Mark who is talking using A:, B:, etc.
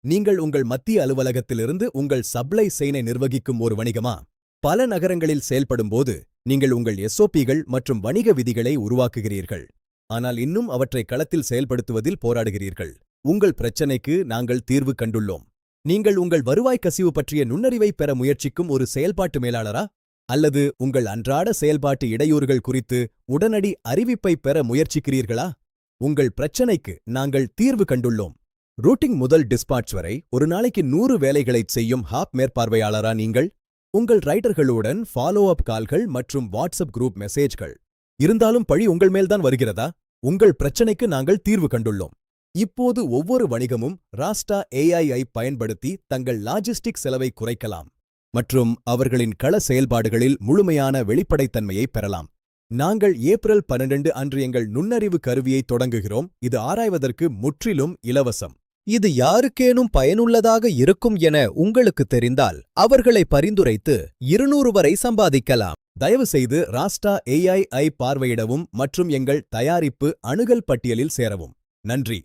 A: நீங்கள் உங்கள் மத்திய அலுவலகத்திலிருந்து உங்கள் சப்ளை செயினை நிர்வகிக்கும் ஒரு வணிகமா? பல நகரங்களில் செயல்படும்போது நீங்கள் உங்கள் எஸ்ஓபிகள் மற்றும் வணிக விதிகளை உருவாக்குகிறீர்கள். ஆனால் இன்னும் அவற்றை களத்தில் செயல்படுத்துவதில் போராடுகிறீர்கள். உங்கள் பிரச்சனைக்கு நாங்கள் தீர்வு கண்டுள்ளோம். நீங்கள் உங்கள் வருவாய் கசிவு பற்றிய நுண்ணறிவை பெற முயற்சிக்கும் ஒரு செயல்பாட்டு மேலாளரா? அல்லது உங்கள் அன்றாட செயல்பாட்டு இடையூறுகள் குறித்து உடனடி அறிவிப்பை பெற முயற்சிக்கிறீர்களா? உங்கள் பிரச்சனைக்கு நாங்கள் தீர்வு கண்டுள்ளோம். ரூட்டிங் முதல் டிஸ்பாட்ச் வரை ஒரு நாளைக்கு 100 வேலைகளைச் செய்யும் ஹாப் மேற்பார்வையாளரா நீங்கள்? உங்கள் ரைடர்களுடன் ஃபாலோ அப் கால்கள் மற்றும் வாட்ஸ்அப் குரூப் மெசேஜ்கள் இருந்தாலும் பழி உங்கள் மேல்தான் வருகிறதா? உங்கள் பிரச்சனைக்கு நாங்கள் தீர்வு கண்டுள்ளோம். இப்போது ஒவ்வொரு வணிகமும் ராஸ்டா ஏஐ பயன்படுத்தி தங்கள் லாஜிஸ்டிக் செலவை குறைக்கலாம் மற்றும் அவர்களின் கள செயல்பாடுகளில் முழுமையான வெளிப்படைத்தன்மையை பெறலாம். நாங்கள் ஏப்ரல் 12 அன்று எங்கள் நுண்ணறிவு கருவியை தொடங்குகிறோம். இது ஆராய்வதற்கு முற்றிலும் இலவசம்.
B: இது யாருக்கேனும் பயனுள்ளதாக இருக்கும் என உங்களுக்கு தெரிந்தால் அவர்களை பரிந்துரைத்து 200 வரை சம்பாதிக்கலாம்.
A: தயவுசெய்து ராஸ்டா ஏஐ பார்வையிடவும் மற்றும் எங்கள் தயாரிப்பு அணுகல் பட்டியலில் சேரவும். நன்றி.